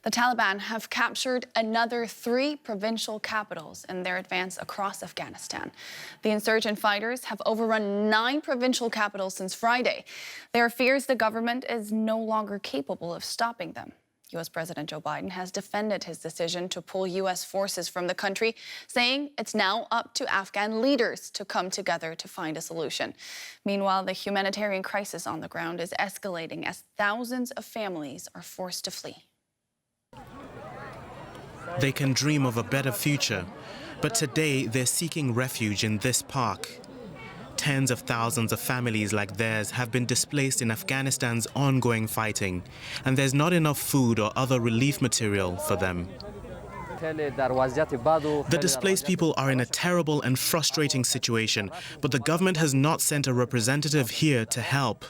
The Taliban have captured another 3 provincial capitals in their advance across Afghanistan. The insurgent fighters have overrun 9 provincial capitals since Friday. There are fears the government is no longer capable of stopping them. U.S. President Joe Biden has defended his decision to pull U.S. forces from the country, saying it's now up to Afghan leaders to come together to find a solution. Meanwhile, the humanitarian crisis on the ground is escalating as thousands of families are forced to flee. They can dream of a better future, but today they're seeking refuge in this park. Tens of thousands of families like theirs have been displaced in Afghanistan's ongoing fighting, and there's not enough food or other relief material for them. The displaced people are in a terrible and frustrating situation, but the government has not sent a representative here to help.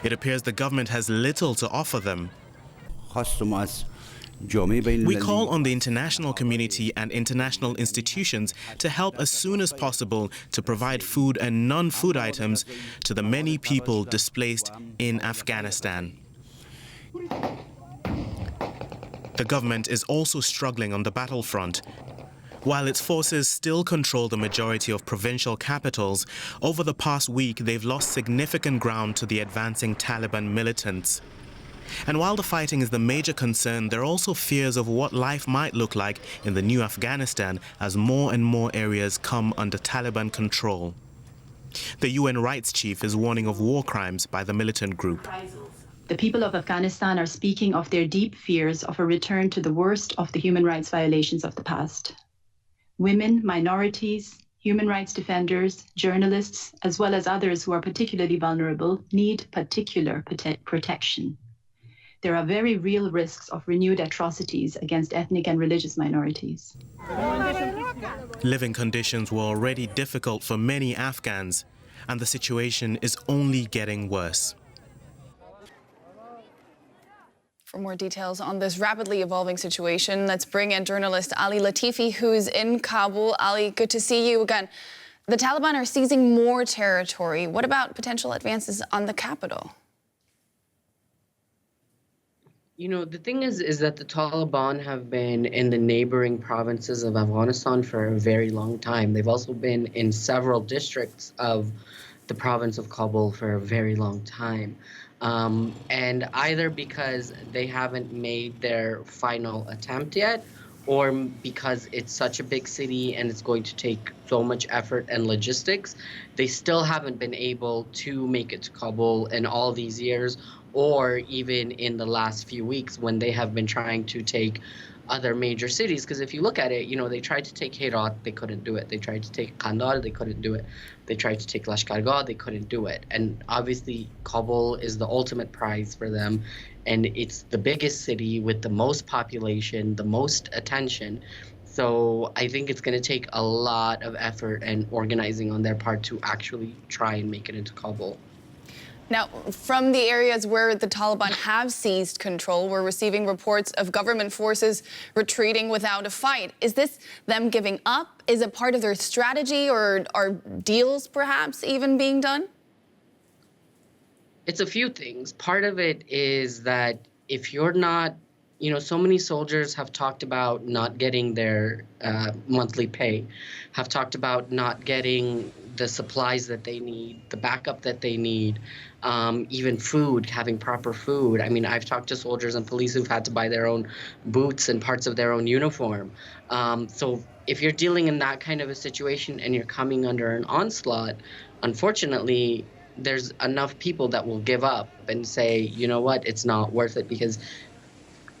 It appears the government has little to offer them. We call on the international community and international institutions to help as soon as possible to provide food and non-food items to the many people displaced in Afghanistan. The government is also struggling on the battlefront. While its forces still control the majority of provincial capitals, over the past week they've lost significant ground to the advancing Taliban militants. And while the fighting is the major concern, there are also fears of what life might look like in the new Afghanistan as more and more areas come under Taliban control. The UN rights chief is warning of war crimes by the militant group. The people of Afghanistan are speaking of their deep fears of a return to the worst of the human rights violations of the past. Women, minorities, human rights defenders, journalists, as well as others who are particularly vulnerable, need particular protection. There are very real risks of renewed atrocities against ethnic and religious minorities. Living conditions were already difficult for many Afghans, and the situation is only getting worse. For more details on this rapidly evolving situation, let's bring in journalist Ali Latifi, who's in Kabul. Ali, good to see you again. The Taliban are seizing more territory. What about potential advances on the capital? You know, the thing is that the Taliban have been in the neighboring provinces of Afghanistan for a very long time. They've also been in several districts of the province of Kabul for a very long time. And either because they haven't made their final attempt yet, or because it's such a big city and it's going to take so much effort and logistics, they still haven't been able to make it to Kabul in all these years, or even in the last few weeks when they have been trying to take other major cities. Because if you look at it, you know, they tried to take Herat, they couldn't do it. They tried to take Kandahar, they couldn't do it. They tried to take Lashkargah, they couldn't do it. And obviously Kabul is the ultimate prize for them, and it's the biggest city with the most population, the most attention. So I think it's going to take a lot of effort and organizing on their part to actually try and make it into Kabul. Now, from the areas where the Taliban have seized control, we're receiving reports of government forces retreating without a fight. Is this them giving up? Is it part of their strategy, or are deals perhaps even being done? It's a few things. Part of it is that if you're not, you know, so many soldiers have talked about not getting their monthly pay, have talked about not getting the supplies that they need, the backup that they need, even food, having proper food. I mean, I've talked to soldiers and police who've had to buy their own boots and parts of their own uniform. So if you're dealing in that kind of a situation and you're coming under an onslaught, unfortunately, there's enough people that will give up and say, you know what, it's not worth it because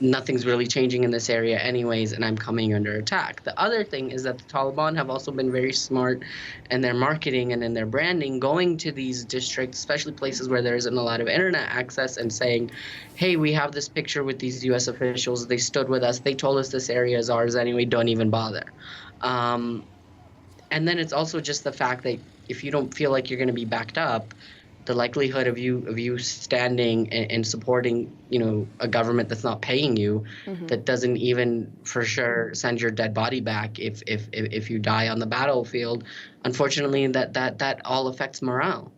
nothing's really changing in this area anyways, and I'm coming under attack. The other thing is that the Taliban have also been very smart in their marketing and in their branding, going to these districts, especially places where there isn't a lot of internet access, and saying, hey, we have this picture with these U.S. officials. They stood with us. They told us this area is ours anyway. Don't even bother. And then it's also just the fact that if you don't feel like you're going to be backed up, the likelihood of you standing and supporting, you know, a government that's not paying you, that doesn't even for sure send your dead body back if you die on the battlefield, unfortunately, that all affects morale.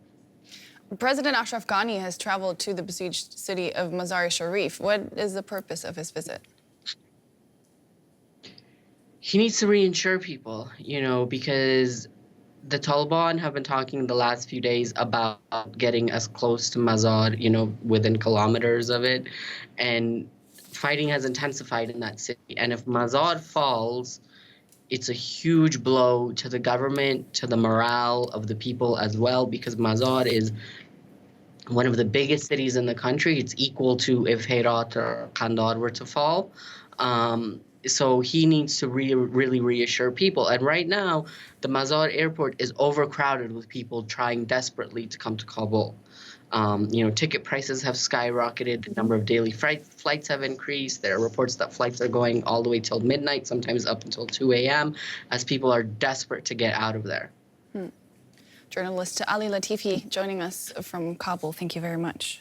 President Ashraf Ghani has traveled to the besieged city of Mazar-e-Sharif. What is the purpose of his visit? He needs to reassure people, because the Taliban have been talking the last few days about getting as close to Mazar, within kilometers of it. And fighting has intensified in that city. And if Mazar falls, it's a huge blow to the government, to the morale of the people as well, because Mazar is one of the biggest cities in the country. It's equal to if Herat or Kandahar were to fall. So he needs to really reassure people. And right now, the Mazar airport is overcrowded with people trying desperately to come to Kabul. Ticket prices have skyrocketed. The number of daily flights have increased. There are reports that flights are going all the way till midnight, sometimes up until 2 a.m., as people are desperate to get out of there. Journalist Ali Latifi joining us from Kabul. Thank you very much.